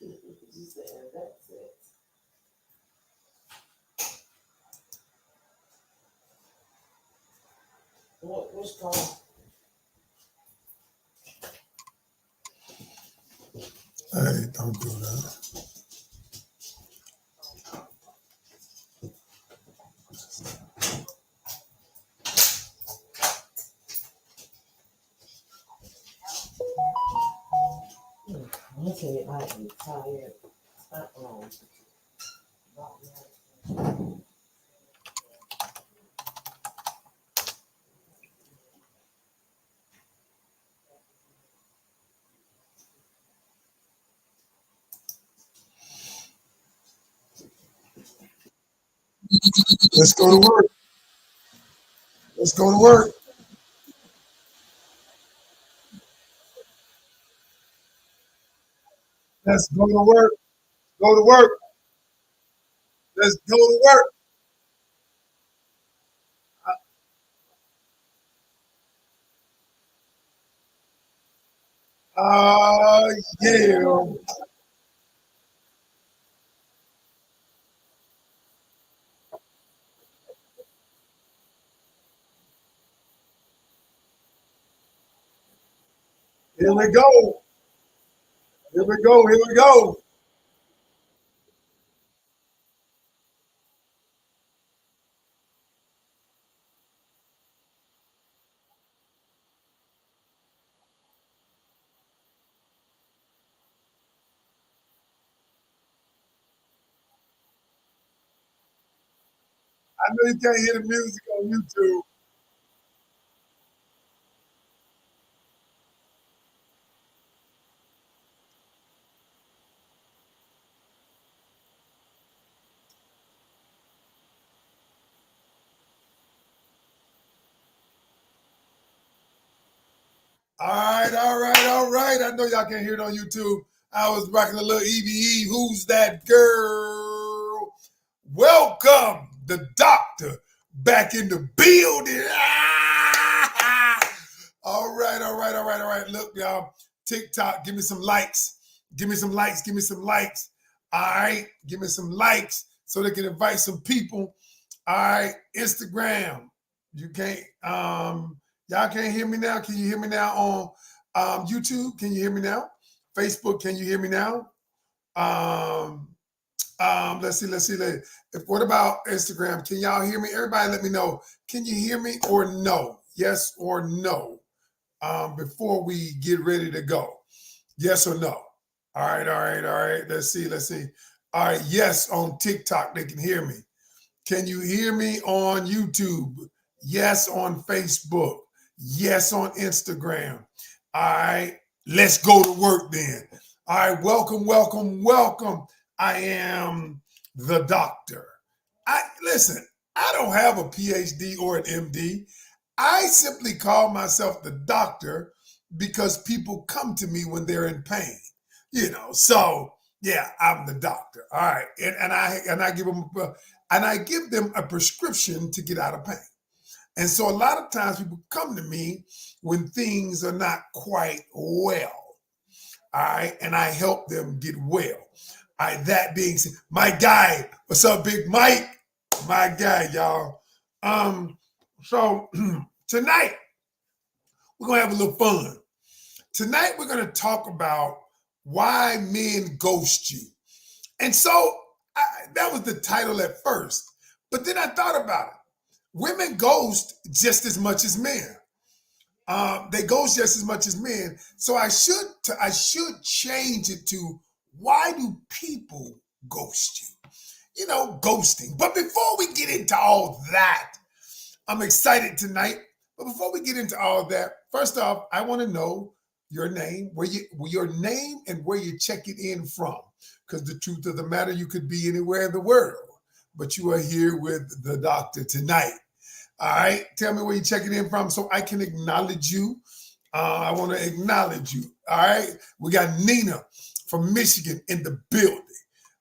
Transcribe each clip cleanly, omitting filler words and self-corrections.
You said that's it. What's going on? Hey, don't do that. I say I am tired. Uh-oh. Let's go to work. Let's go to work. Let's go to work. Go to work. Let's go to work. Yeah. Here we go. Here we go. Here we go. I know you can't hear the music on YouTube. All right, all right, all right. I know y'all can't hear it on YouTube. I was rocking a little EBE. Who's that girl? Welcome, the doctor, back in the building. All right, all right, all right, all right. Look, y'all, TikTok, give me some likes. Give me some likes. Give me some likes. All right, give me some likes so they can invite some people. All right, Instagram. You can't, y'all can't hear me now. Can you hear me now on YouTube? Can you hear me now? Facebook, can you hear me now? Um, let's see. What about Instagram? Can y'all hear me? Everybody let me know. Can you hear me or no? Yes or no? Before we get ready to go. Yes or no? All right, all right, all right. Let's see. All right, yes, on TikTok, they can hear me. Can you hear me on YouTube? Yes, on Facebook. Yes, on Instagram. All right, let's go to work then. All right, welcome, welcome, welcome. I am the doctor. Listen, I don't have a PhD or an MD. I simply call myself the doctor because people come to me when they're in pain. So yeah, I'm the doctor. All right, and I give them a prescription to get out of pain. And so a lot of times people come to me when things are not quite well. All right, and I help them get well. All right, that being said, my guy, what's up, Big Mike? My guy, y'all. So tonight we're gonna have a little fun. Tonight we're gonna talk about why men ghost you. And so that was the title at first. But then I thought about it. Women ghost just as much as men. They ghost just as much as men. So I should change it to why do people ghost you? Ghosting. But before we get into all that, I'm excited tonight. But before we get into all that, first off, I want to know your name, your name and where you're checking in from. Because the truth of the matter, you could be anywhere in the world, but you are here with the doctor tonight. All right, tell me where you're checking in from so I can acknowledge you. I want to acknowledge you. All right, we got Nina from Michigan in the building.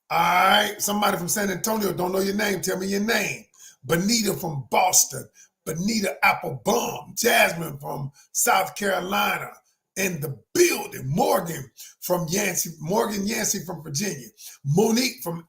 All right, somebody from San Antonio, don't know your name, tell me your name. Bonita from Boston, Bonita Applebaum. Jasmine from South Carolina. in the building. Morgan Yancey from Virginia. Monique from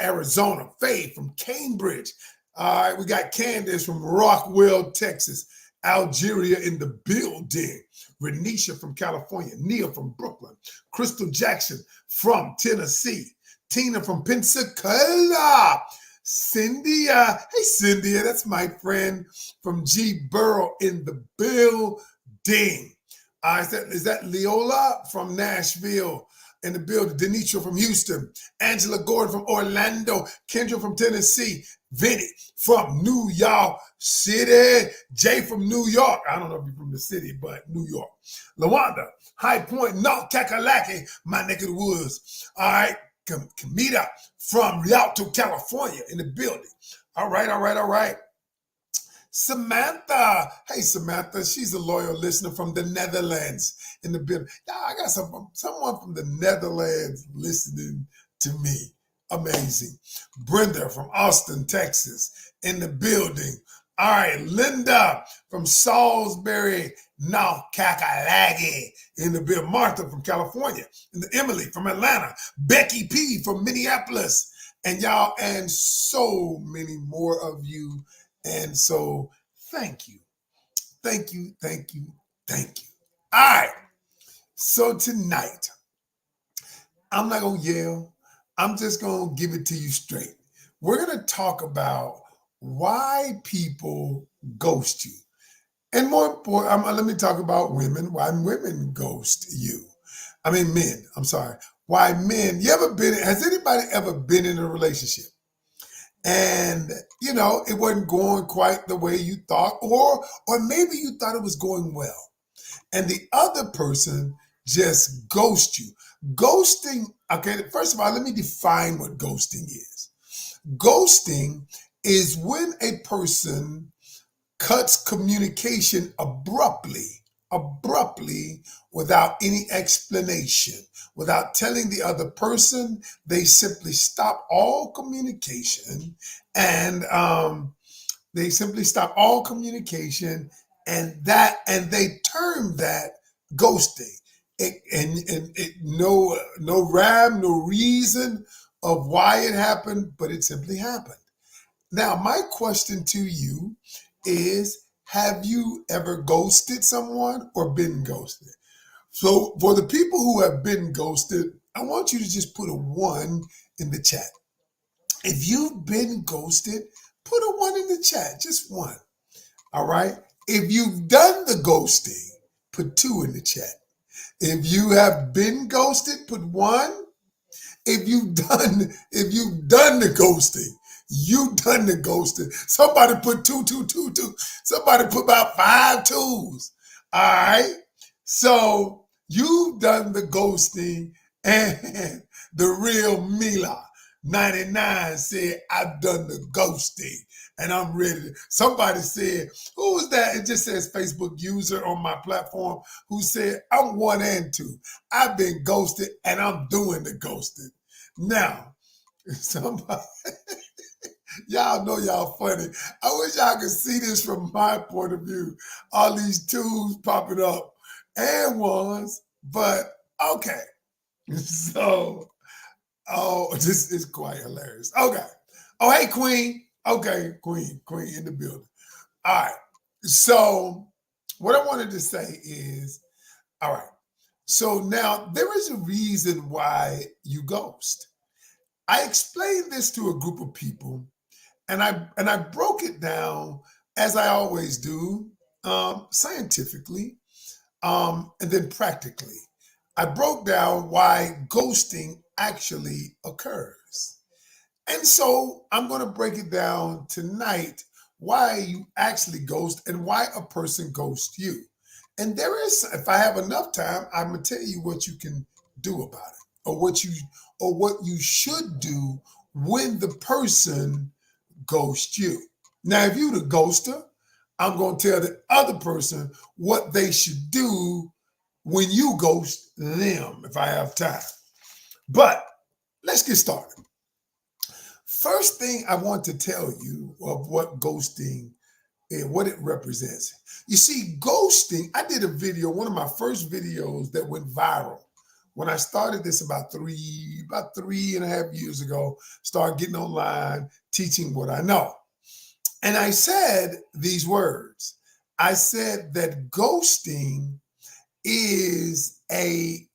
Arizona. Faye from Cambridge. All right, we got Candace from Rockwell, Texas. Algeria in the building. Renisha from California. Neil from Brooklyn. Crystal Jackson from Tennessee. Tina from Pensacola. Cynthia. Hey, Cynthia, that's my friend from G. Burrow in the building. Is that Leola from Nashville in the building? Denitra from Houston. Angela Gordon from Orlando. Kendra from Tennessee. Vinny from New York City. Jay from New York. I don't know if you're from the city, but New York. Lawanda, High Point, North Kakalaki, my neck of the woods. All right. Kamita from Rialto, California in the building. All right. Samantha. Hey, Samantha. She's a loyal listener from the Netherlands in the building. Yeah, I got someone from the Netherlands listening to me. Amazing. Brenda from Austin, Texas in the building. All right, Linda from Salisbury, North Kakalaki in the building. Martha from California. And Emily from Atlanta. Becky P from Minneapolis. And y'all, and so many more of you. And so, thank you. All right. So tonight, I'm not going to yell. I'm just going to give it to you straight. We're going to talk about why people ghost you. And more important, let me talk about women, why women ghost you. I mean, men, I'm sorry. Why men, has anybody ever been in a relationship? And, it wasn't going quite the way you thought, or maybe you thought it was going well. And the other person just ghosts you. Ghosting, okay, first of all, let me define what ghosting is. Ghosting is when a person cuts communication abruptly, without any explanation, without telling the other person. They simply stop all communication, and they term that ghosting. No rhyme, no reason of why it happened, but it simply happened. Now, my question to you is, have you ever ghosted someone or been ghosted? So for the people who have been ghosted, I want you to just put a 1 in the chat. If you've been ghosted, put a 1 in the chat, just 1. All right. If you've done the ghosting, put 2 in the chat. If you have been ghosted, put 1. If you've done the ghosting, somebody put 2. Somebody put about 5 2s. All right. So you've done the ghosting, and the real Mila 99 said, I've done the ghosting and I'm ready. Somebody said, who was that? It just says Facebook user on my platform who said, I'm 1 and 2. I've been ghosted and I'm doing the ghosting. Now, somebody, y'all know y'all funny. I wish y'all could see this from my point of view. All these 2s popping up and 1s, but okay. So, this is quite hilarious. Okay. Oh, hey, Queen. Okay, Queen in the building. All right. So, what I wanted to say is, all right. So now there is a reason why you ghost. I explained this to a group of people, and I broke it down as I always do, scientifically, and then practically. I broke down why ghosting actually occurs. And so I'm going to break it down tonight, why you actually ghost and why a person ghosts you. And there is, if I have enough time, I'm going to tell you what you can do about it, or what you should do when the person ghosts you. Now, if you're the ghoster, I'm going to tell the other person what they should do when you ghost them, if I have time. But let's get started. First thing I want to tell you of what ghosting and what it represents. You see, ghosting, I did a video, one of my first videos that went viral. When I started this about three and a half years ago, started getting online, teaching what I know. And I said these words. I said that ghosting is a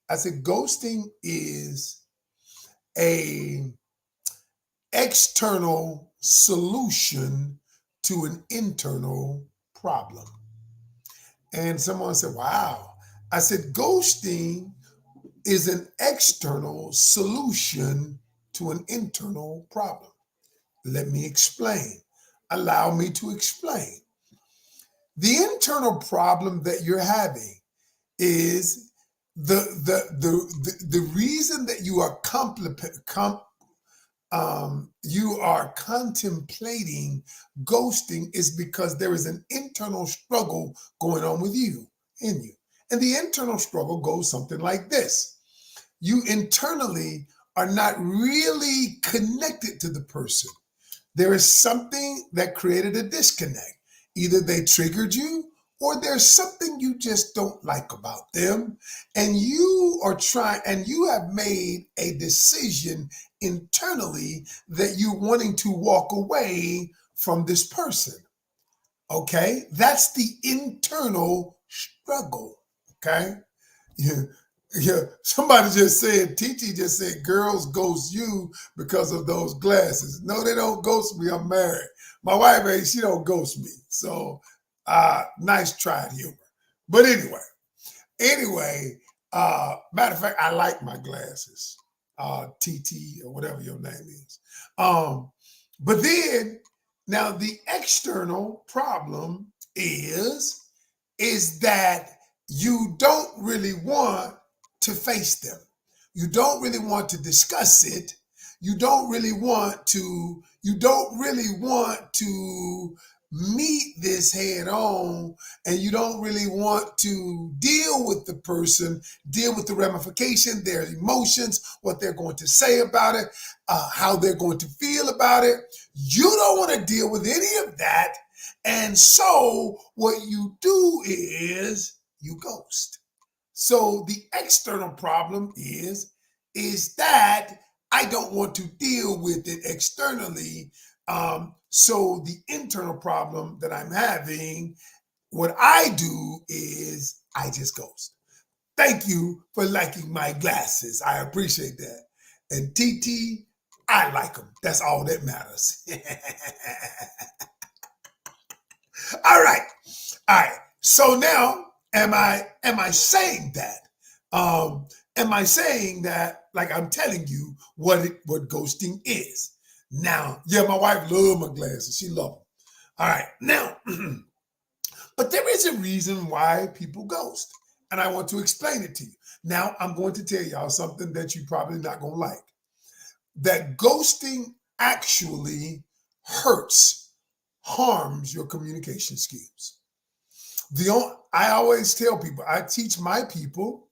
external solution to an internal problem. And someone said, wow. I said, ghosting is an external solution to an internal problem. Let me explain. Allow me to explain. The internal problem that you're having is the reason that you are contemplating ghosting is because there is an internal struggle going on with you, in you. And the internal struggle goes something like this. You internally are not really connected to the person. There is something that created a disconnect. Either they triggered you or there's something you just don't like about them. And you have made a decision internally that you're wanting to walk away from this person. Okay? That's the internal struggle. Okay? Yeah, somebody just said, TT just said, girls ghost you because of those glasses. No, they don't ghost me. I'm married. My wife, she don't ghost me. So, nice tried humor. But anyway, matter of fact, I like my glasses, TT or whatever your name is. But then, now the external problem is that you don't really want to face them. You don't really want to discuss it. You don't really want to meet this head on, and you don't really want to deal with the person, deal with the ramification, their emotions, what they're going to say about it, how they're going to feel about it. You don't want to deal with any of that. And so what you do is you ghost. So the external problem is that I don't want to deal with it externally. So the internal problem that I'm having, what I do is I just ghost. Thank you for liking my glasses. I appreciate that. And TT, I like them. That's all that matters. All right. So now, am I saying that? Am I saying that, like I'm telling you what ghosting is? Now, yeah, my wife loves my glasses. She loves them. All right. Now, but there is a reason why people ghost, and I want to explain it to you. Now, I'm going to tell y'all something that you're probably not going to like. That ghosting actually harms your communication skills. I always tell people, I teach my people,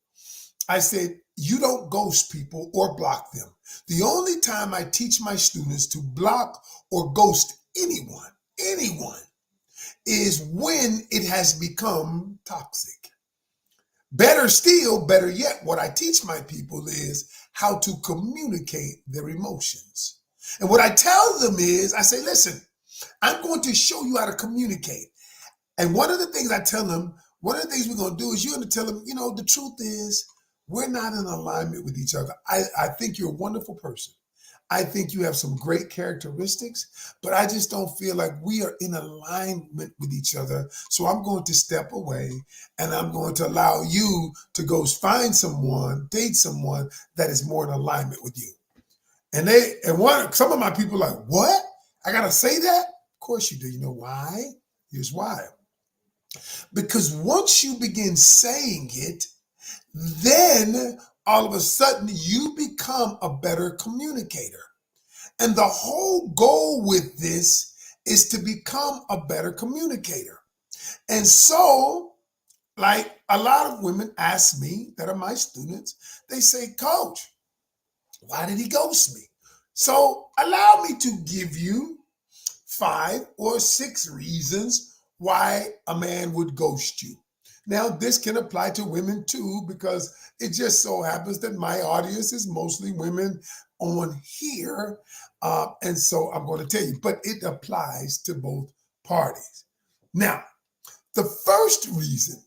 I said, you don't ghost people or block them. The only time I teach my students to block or ghost anyone, is when it has become toxic. Better still, better yet, what I teach my people is how to communicate their emotions. And what I tell them is, I say, listen, I'm going to show you how to communicate. And one of the things I tell them, one of the things we're going to do is you're going to tell them, the truth is we're not in alignment with each other. I think you're a wonderful person. I think you have some great characteristics, but I just don't feel like we are in alignment with each other. So I'm going to step away and I'm going to allow you to go find someone, date someone that is more in alignment with you. And some of my people are like, what? I got to say that? Of course you do. You know why? Here's why. Because once you begin saying it, then all of a sudden you become a better communicator. And the whole goal with this is to become a better communicator. And so, like a lot of women ask me that are my students, they say, Coach, why did he ghost me? So allow me to give you 5 or 6 reasons why a man would ghost you. Now, this can apply to women too, because it just so happens that my audience is mostly women on here. And so I'm going to tell you, but it applies to both parties. Now, the first reason,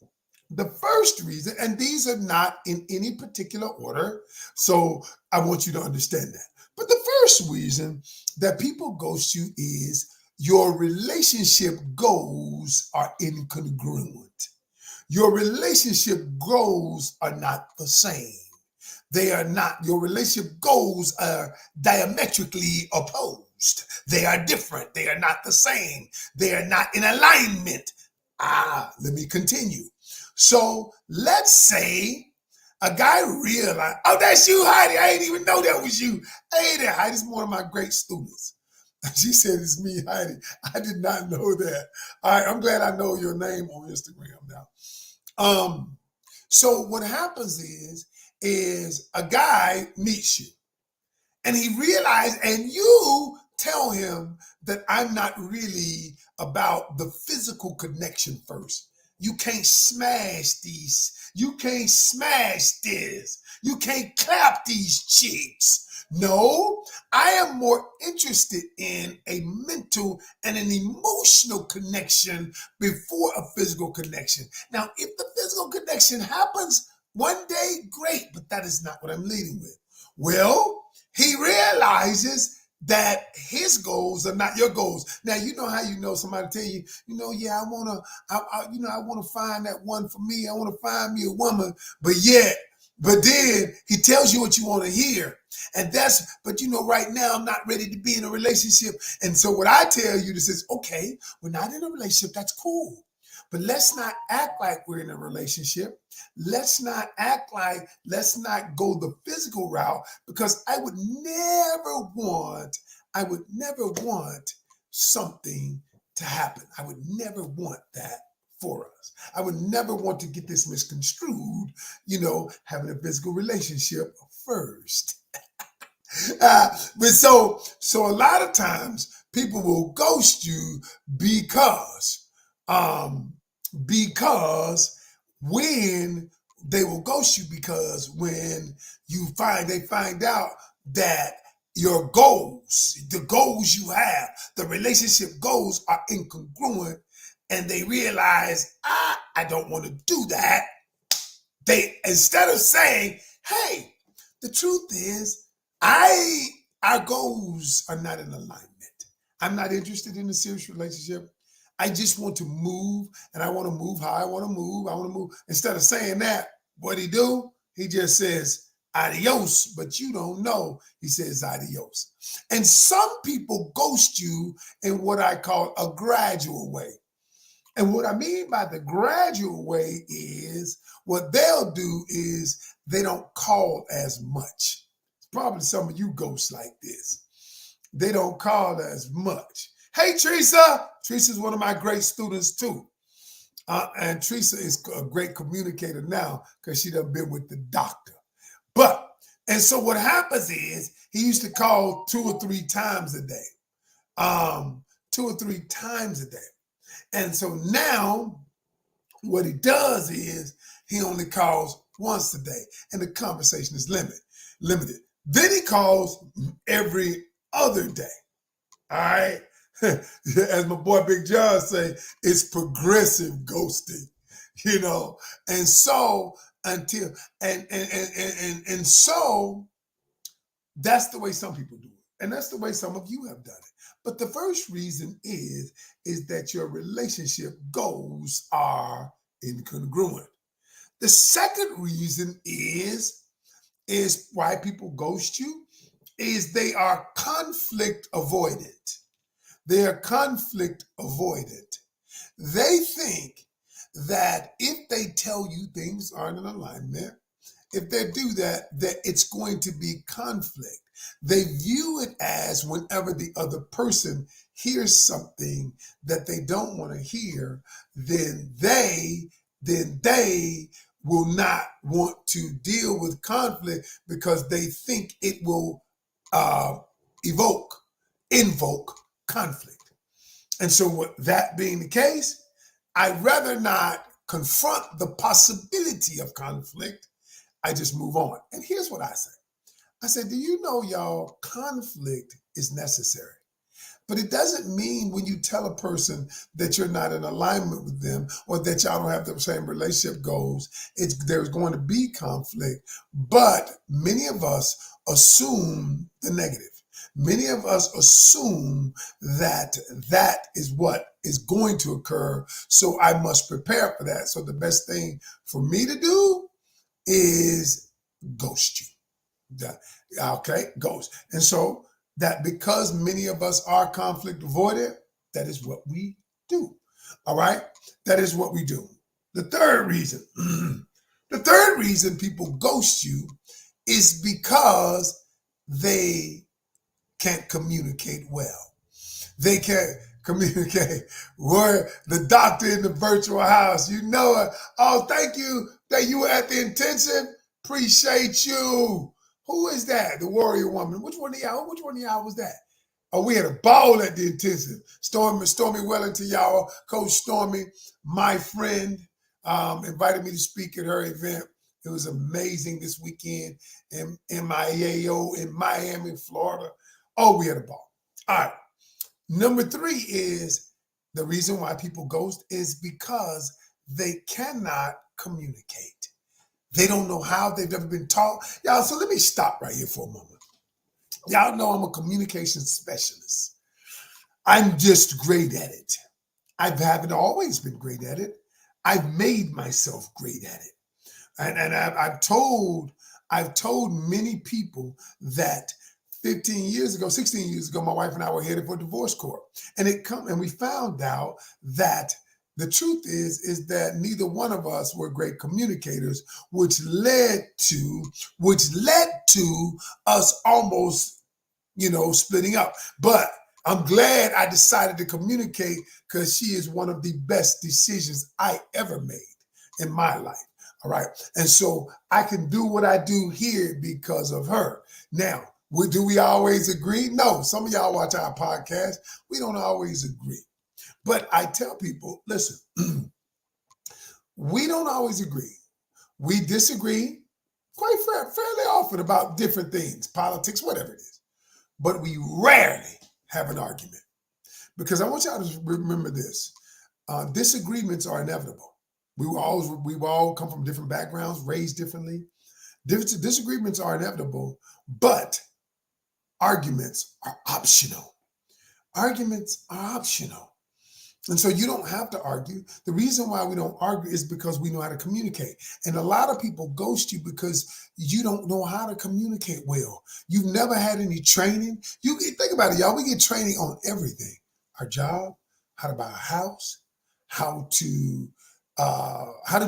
and these are not in any particular order, so I want you to understand that. But the first reason that people ghost you is your relationship goals are incongruent. Your relationship goals are not the same. They are not, your relationship goals are diametrically opposed. They are different. They are not the same. They are not in alignment. Let me continue. So let's say a guy realized, oh, that's you, Heidi. I didn't even know that was you. Hey there, Heidi. It's one of my great students. She said, it's me, Heidi. I did not know that. All right, I'm glad I know your name on Instagram now. So what happens is a guy meets you and he realized, and you tell him that I'm not really about the physical connection first. You can't smash these. You can't smash this. You can't clap these cheeks. No, I am more interested in a mental and an emotional connection before a physical connection. Now, if the physical connection happens one day, great, but that is not what I'm leading with. Well, he realizes that his goals are not your goals. Now, you know how you know somebody tell you, yeah, I want to find that one for me. I want to find me a woman, but then he tells you what you want to hear. And but right now I'm not ready to be in a relationship. And so what I tell you is, okay, we're not in a relationship. That's cool. But let's not act like we're in a relationship. Let's not go the physical route, because I would never want something to happen. I would never want that for us. I would never want to get this misconstrued, having a physical relationship first. But so a lot of times people will ghost you because when they will ghost you because when they find out that your goals, the goals you have, the relationship goals are incongruent, and they realize, I don't want to do that. They, instead of saying, hey, the truth is, our goals are not in alignment. I'm not interested in a serious relationship. I just want to move, and I want to move how I want to move. I want to move. Instead of saying that, what he do? He just says, adios, but you don't know. He says adios. And some people ghost you in what I call a gradual way. And what I mean by the gradual way is what they'll do is they don't call as much. Probably some of you ghosts like this. They don't call as much. Hey, Teresa. Teresa's one of my great students too. And Teresa is a great communicator now because she done been with the doctor. And so what happens is he used to call 2 or 3 times a day. 2 or 3 times a day. And so now what he does is he only calls once a day, and the conversation is limited. Then he calls every other day. All right. As my boy Big John say, it's progressive ghosting, and so so that's the way some people do it, and that's the way some of you have done it. But the first reason is that your relationship goals are incongruent. The second reason is why people ghost you is they are conflict avoidant. They are conflict avoidant. They think that if they tell you things aren't in alignment, if they do that it's going to be conflict. They view it as whenever the other person hears something that they don't want to hear, then they will not want to deal with conflict because they think it will invoke conflict. And so with that being the case, I'd rather not confront the possibility of conflict. I just move on. And here's what I say. I said, do you know, y'all, conflict is necessary. But it doesn't mean when you tell a person that you're not in alignment with them or that y'all don't have the same relationship goals, there's going to be conflict. But many of us assume the negative. Many of us assume that that is what is going to occur. So I must prepare for that. So the best thing for me to do is ghost you. Okay, ghost. And so that because many of us are conflict avoidant, that is what we do. All right, that is what we do. The third reason, the third reason people ghost you is because they can't communicate well. They can't communicate. We're the doctor in the virtual house. You know it. Oh, thank you that you were at the intensive. Appreciate you. Who is that? The warrior woman. Which one of y'all? Which one of y'all was that? Oh, we had a ball at the intensive. Stormy Wellington, y'all. Coach Stormy, my friend, invited me to speak at her event. It was amazing this weekend in MIAO in Miami, Florida. Oh, we had a ball. All right. Number 3 is the reason why people ghost is because they cannot communicate. They don't know how. They've never been taught. Y'all, so let me stop right here for a moment. Y'all know I'm a communication specialist. I'm just great at it. I haven't always been great at it. I've made myself great at it. And I've told many people that 15 years ago, 16 years ago, my wife and I were headed for divorce court. And we found out that the truth is that neither one of us were great communicators, which led to us almost, splitting up. But I'm glad I decided to communicate because she is one of the best decisions I ever made in my life. All right. And so I can do what I do here because of her. Now, do we always agree? No. Some of y'all watch our podcast. We don't always agree. But I tell people, listen, we don't always agree. We disagree quite fairly often about different things, politics, whatever it is. But we rarely have an argument. Because I want y'all to remember this. Disagreements are inevitable. We all come from different backgrounds, raised differently. Disagreements are inevitable, but arguments are optional. Arguments are optional. And so you don't have to argue. The reason why we don't argue is because we know how to communicate. And a lot of people ghost you because you don't know how to communicate well. You've never had any training. You think about it, y'all. We get training on everything. Our job, how to buy a house, how to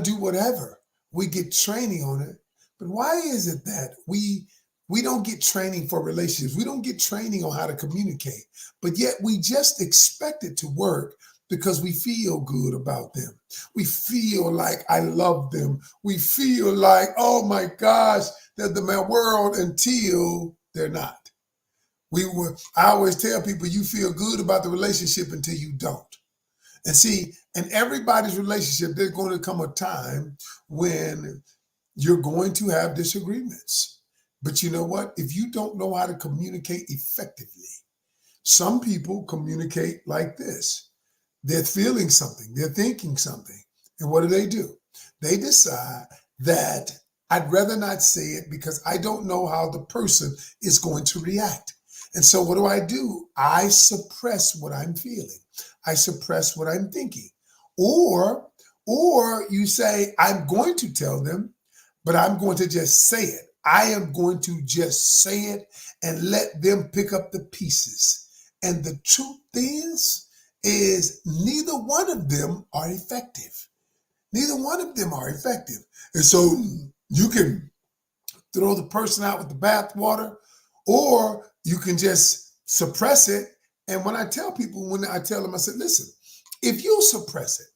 do whatever. We get training on it. But why is it that we don't get training for relationships? We don't get training on how to communicate, but yet we just expect it to work because we feel good about them. We feel like I love them. We feel like, oh my gosh, they're my world until they're not. I always tell people you feel good about the relationship until you don't. And see, in everybody's relationship, there's going to come a time when you're going to have disagreements. But you know what? If you don't know how to communicate effectively, some people communicate like this. They're feeling something. They're thinking something. And what do? They decide that I'd rather not say it because I don't know how the person is going to react. And so what do? I suppress what I'm feeling. I suppress what I'm thinking. Or you say, I'm going to tell them, but I'm going to just say it. I am going to just say it and let them pick up the pieces. And the truth is neither one of them are effective. Neither one of them are effective. And so you can throw the person out with the bathwater, or you can just suppress it. And when I tell them, I said, listen, if you suppress it,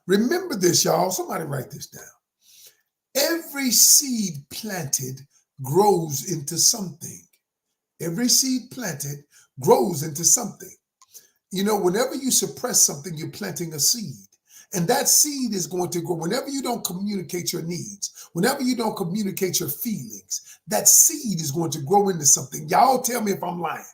remember this, y'all. Somebody write this down. Every seed planted grows into something. Every seed planted grows into something. Whenever you suppress something, you're planting a seed. And that seed is going to grow. Whenever you don't communicate your needs, whenever you don't communicate your feelings, that seed is going to grow into something. Y'all tell me if I'm lying.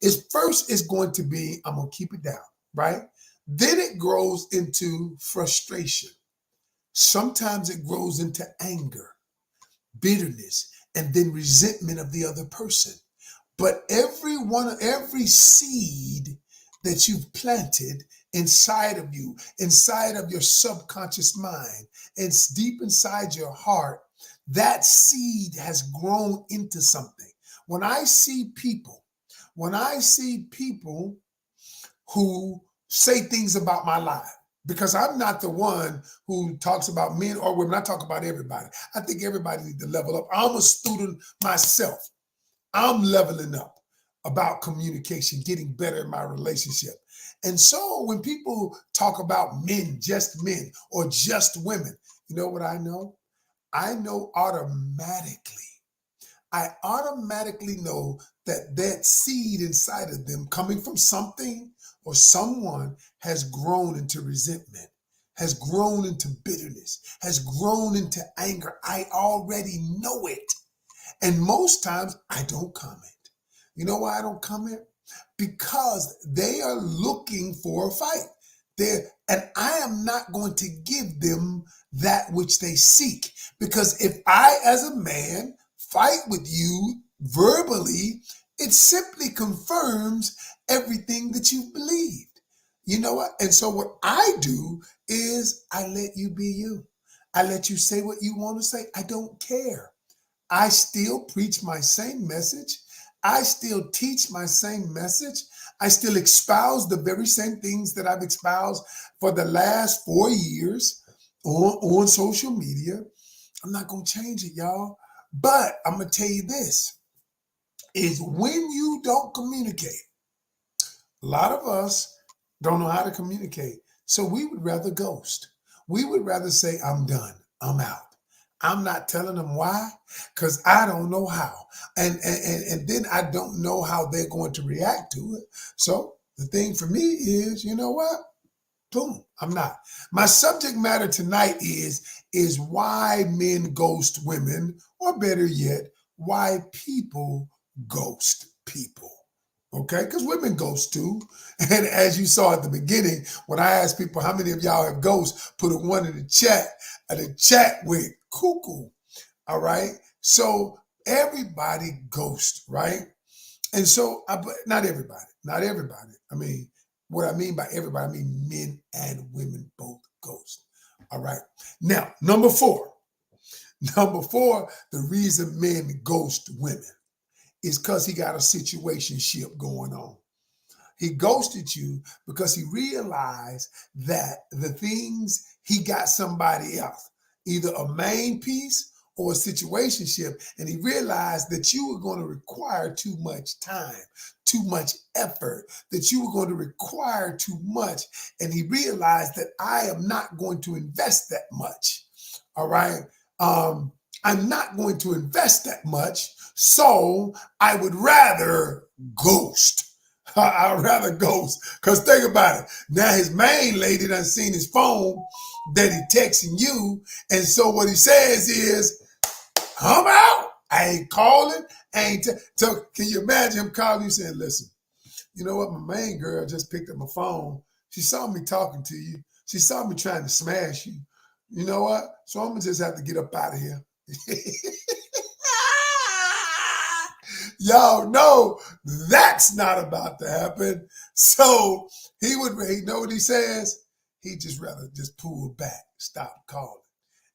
It's first is going to be, I'm going to keep it down, right? Then it grows into frustration. Sometimes it grows into anger, bitterness, and then resentment of the other person. But every seed that you've planted inside of you, inside of your subconscious mind, it's deep inside your heart, that seed has grown into something. When I see people, when I see people who say things about my life, because I'm not the one who talks about men or women, I talk about everybody. I think everybody needs to level up. I'm a student myself. I'm leveling up about communication, getting better in my relationship. And so when people talk about men, or just women, you know what I know? I know automatically. I automatically know that that seed inside of them coming from something or someone has grown into resentment, has grown into bitterness, has grown into anger. I already know it. And most times I don't comment. You know why I don't comment? Because they are looking for a fight. And I am not going to give them that which they seek. Because if I, as a man, fight with you verbally, it simply confirms everything that you've believed. You know what? And so what I do is I let you be you. I let you say what you want to say. I don't care. I still preach my same message. I still teach my same message. I still espouse the very same things that I've espoused for the last 4 years on social media. I'm not going to change it, y'all. But I'm going to tell you this, is when you don't communicate, a lot of us don't know how to communicate. So we would rather ghost. We would rather say, I'm done. I'm out. I'm not telling them why, because I don't know how. And then I don't know how they're going to react to it. So the thing for me is, you know what? Boom, I'm not. My subject matter tonight is why men ghost women, or better yet, why people ghost people. Okay, because women ghost too. And as you saw at the beginning, when I asked people how many of y'all have ghosts, put a one in the chat, and the chat went cuckoo. All right. So everybody ghost, right? And so, but not everybody, not everybody. I mean, what I mean by everybody, I mean men and women both ghost. All right. Now, number four, the reason men ghost women is because he got a situationship going on. He ghosted you because he realized that the things he got somebody else, either a main piece or a situationship, and he realized that you were going to require too much time, too much effort, that you were going to require too much. And he realized that I am not going to invest that much. All right. I'm not going to invest that much. So I would rather ghost. I'd rather ghost. Because think about it. Now his main lady done seen his phone that he texting you. And so what he says is, I'm out. I ain't calling. So can you imagine him calling you saying, listen, you know what? My main girl just picked up my phone. She saw me talking to you. She saw me trying to smash you. You know what? So I'm going to just have to get up out of here. Y'all know that's not about to happen. So he know what he says? He'd just rather just pull back, stop calling.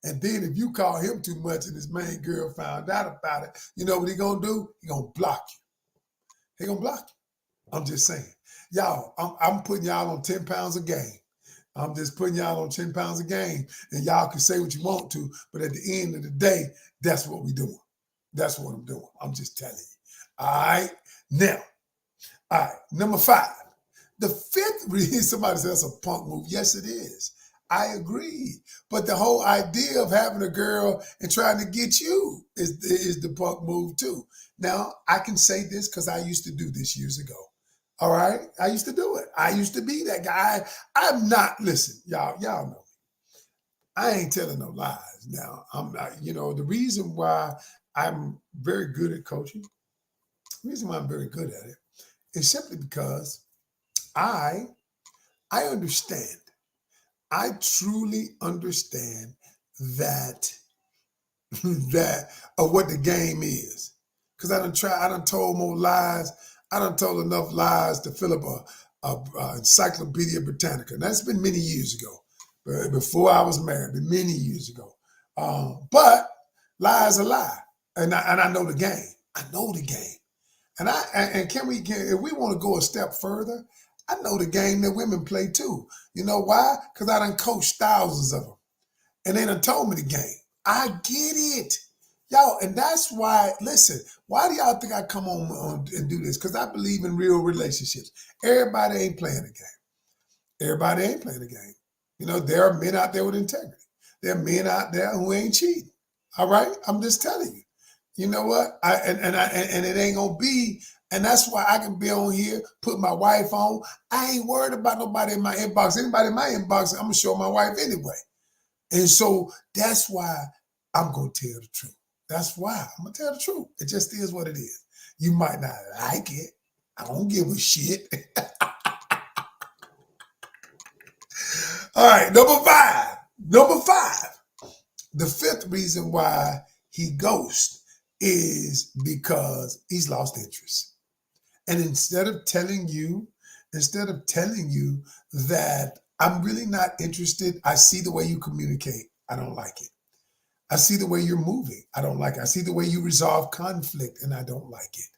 And then if you call him too much and his main girl found out about it, you know what he gonna do? He gonna block you. He gonna block you. I'm just saying. Y'all, I'm putting y'all on 10 pounds a game. I'm just putting y'all on 10 pounds a game, and y'all can say what you want to, but at the end of the day, that's what we doing. That's what I'm doing. I'm just telling you. All right. Now, all right. Number 5. The fifth reason somebody says that's a punk move. Yes, it is. I agree. But the whole idea of having a girl and trying to get you is the punk move too. Now, I can say this because I used to do this years ago. All right. I used to do it. I used to be that guy. I'm not, listen, y'all know me. I ain't telling no lies. Now, I'm not, the reason why I'm very good at coaching, the reason why I'm very good at it is simply because I I understand. I truly understand that that of what the game is. Cause I done told more lies. I done told enough lies to fill up a Encyclopedia Britannica. And that's been many years ago. Before I was married, been many years ago. But lies are lie. And I know the game. I know the game. And if we want to go a step further, I know the game that women play too. You know why? Because I done coached thousands of them. And they done told me the game. I get it. Y'all, and that's why, listen, why do y'all think I come on and do this? Because I believe in real relationships. Everybody ain't playing the game. Everybody ain't playing the game. There are men out there with integrity. There are men out there who ain't cheating. All right? I'm just telling you. You know what? And it ain't gonna be, and that's why I can be on here, put my wife on. I ain't worried about nobody in my inbox. Anybody in my inbox, I'm gonna show my wife anyway. And so that's why I'm gonna tell the truth. That's why I'm gonna tell the truth. It just is what it is. You might not like it. I don't give a shit. All right, number five. Number five. The fifth reason why he ghosts is because he's lost interest. And instead of telling you that I'm really not interested, I see the way you communicate. I don't like it. I see the way you're moving. I don't like it. I see the way you resolve conflict, and I don't like it.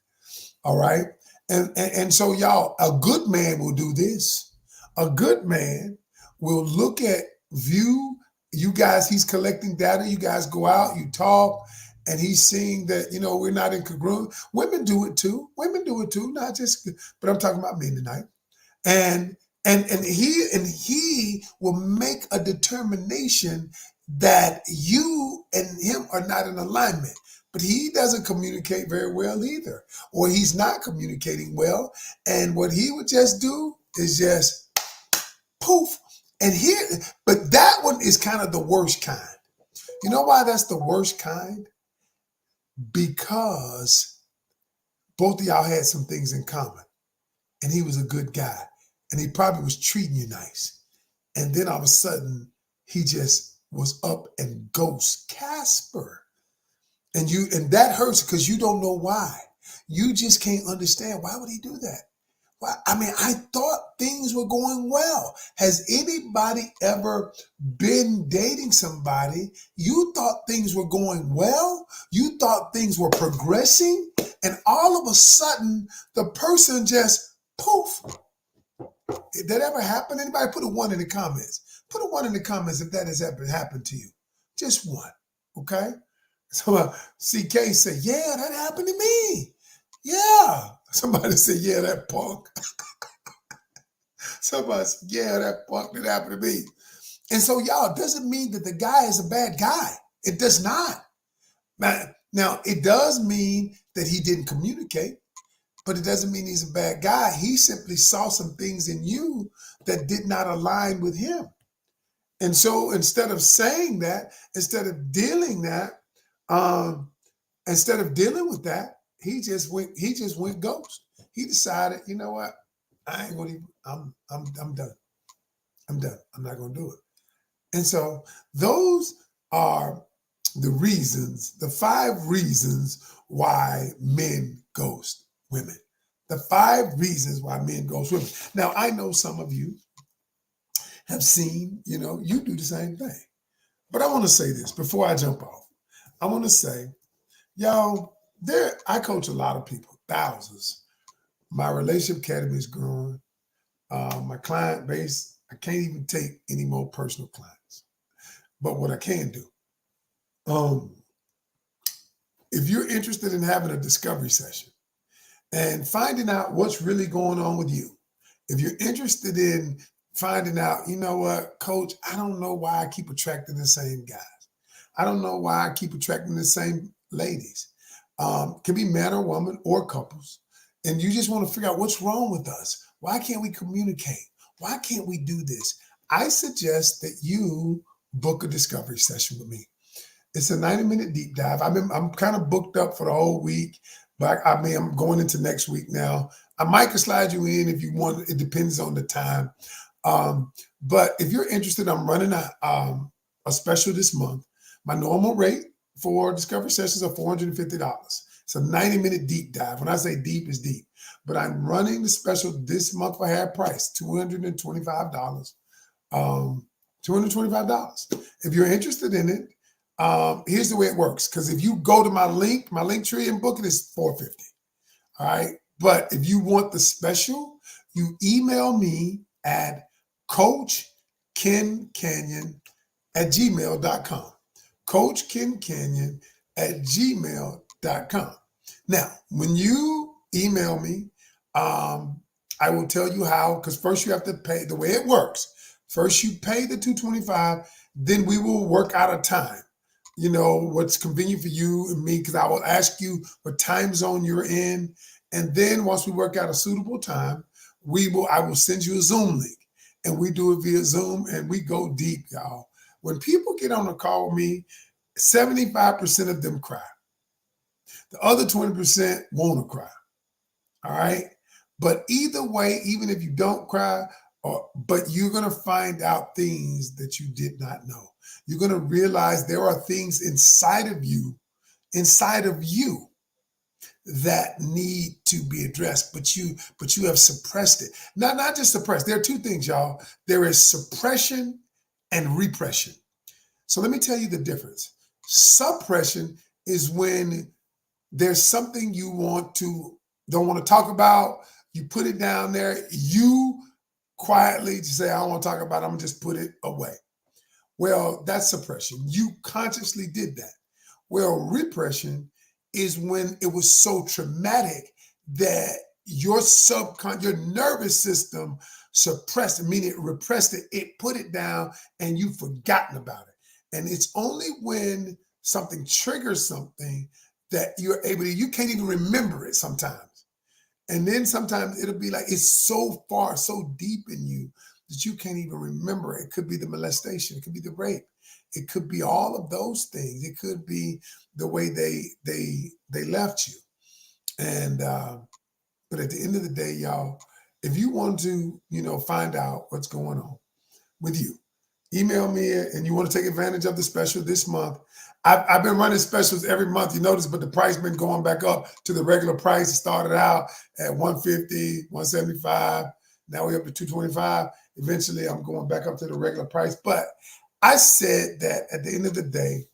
All right. And so y'all, a good man will do this. A good man will look at view you guys, he's collecting data. You guys go out, you talk, and he's seeing that, we're not in congruence. Women do it too. Women do it too, not just, but I'm talking about men tonight. And he will make a determination that you and him are not in alignment. But he doesn't communicate very well either, or he's not communicating well. And what he would just do is just poof. But that one is kind of the worst kind. You know why that's the worst kind? Because both of y'all had some things in common. And he was a good guy. And he probably was treating you nice. And then all of a sudden, he just was up and ghost Casper. And that hurts because you don't know why. You just can't understand. Why would he do that? I thought things were going well. Has anybody ever been dating somebody? You thought things were going well. You thought things were progressing. And all of a sudden, the person just poof. Did that ever happen? Anybody put a 1 in the comments? Put a 1 in the comments if that has ever happened to you. Just 1. Okay? So CK said, yeah, that happened to me. Yeah. Somebody said, yeah, that punk. Somebody said, yeah, that punk, that happened to me. And so, y'all, it doesn't mean that the guy is a bad guy. It does not. Now, it does mean that he didn't communicate, but it doesn't mean he's a bad guy. He simply saw some things in you that did not align with him. And so instead of saying that, instead of dealing with that, he just went ghost. He decided, you know what? I ain't gonna even, I'm done. I'm done. I'm not gonna do it. And so those are the 5 reasons why men ghost women. The 5 reasons why men ghost women. Now, I know some of you have seen, you do the same thing. But I want to say this before I jump off. I want to say, y'all, I coach a lot of people, thousands. My relationship academy is growing. My client base, I can't even take any more personal clients. But what I can do, if you're interested in having a discovery session and finding out what's really going on with you, if you're interested in finding out, you know what, coach, I don't know why I keep attracting the same guys. I don't know why I keep attracting the same ladies. Can be man or woman or couples. And you just want to figure out what's wrong with us. Why can't we communicate? Why can't we do this? I suggest that you book a discovery session with me. It's a 90-minute deep dive. I'm kind of booked up for the whole week, but I'm going into next week now. I might could slide you in if you want. It depends on the time. But if you're interested, I'm running a special this month. My normal rate for discovery sessions are $450. It's a 90-minute deep dive. When I say deep, it's deep. But I'm running the special this month for half price, $225. $225. If you're interested in it, here's the way it works. Because if you go to my link tree and book it is $450. All right. But if you want the special, you email me at coachkencanion@gmail.com. coachkencanion@gmail.com. Now, when you email me, I will tell you how, because first you have to pay. The way it works, first you pay the $225, then we will work out a time. You know, what's convenient for you and me, because I will ask you what time zone you're in. And then once we work out a suitable time, I will send you a Zoom link, and we do it via Zoom, and we go deep, y'all. When people get on a call with me, 75% of them cry. The other 20% want to cry. All right. But either way, even if you don't cry, but you're going to find out things that you did not know. You're going to realize there are things inside of you that need to be addressed, but you have suppressed it. Not just suppressed. There are two things, y'all. There is suppression and repression. So let me tell you the difference. Suppression is when there's something you don't want to talk about. You put it down there. You quietly just say, I don't want to talk about it. I'm going to just put it away. Well, that's suppression. You consciously did that. Well, repression is when it was so traumatic that your nervous system suppressed it, meaning it repressed it. It put it down and you've forgotten about it. And it's only when something triggers something that you can't even remember it sometimes. And then sometimes it'll be like it's so far, so deep in you that you can't even remember it. It could be the molestation. It could be the rape. It could be all of those things. It could be the way they left you. And but at the end of the day, y'all, if you want to, find out what's going on with you, email me, and you want to take advantage of the special this month. I've been running specials every month, you notice, but the price been going back up to the regular price. It started out at $150, $175. Now we're up to $225. Eventually, I'm going back up to the regular price. But I said that at the end of the day,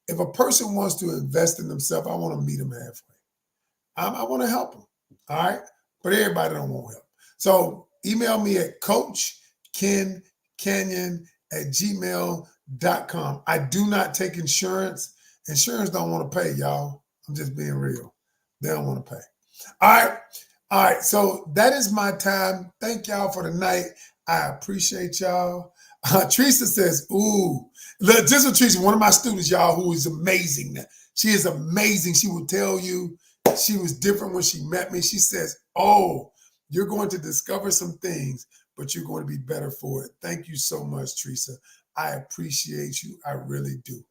if a person wants to invest in themselves, I want to meet them halfway. I want to help them, all right? But everybody don't want help. So email me at coachkencanion@gmail.com. I do not take insurance. Insurance don't want to pay, y'all. I'm just being real. They don't want to pay. All right. So that is my time. Thank y'all for the night. I appreciate y'all. Teresa says, ooh, look, this is Teresa, one of my students, y'all, who is amazing. She is amazing. She will tell you she was different when she met me. She says, oh, you're going to discover some things, but you're going to be better for it. Thank you so much, Teresa. I appreciate you. I really do.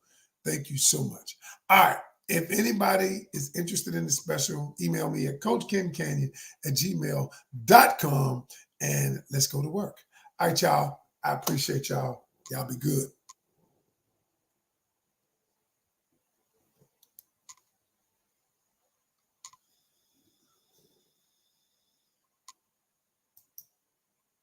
Thank you so much. All right. If anybody is interested in the special, email me at coachkencanion@gmail.com, and let's go to work. All right, y'all. I appreciate y'all. Y'all be good.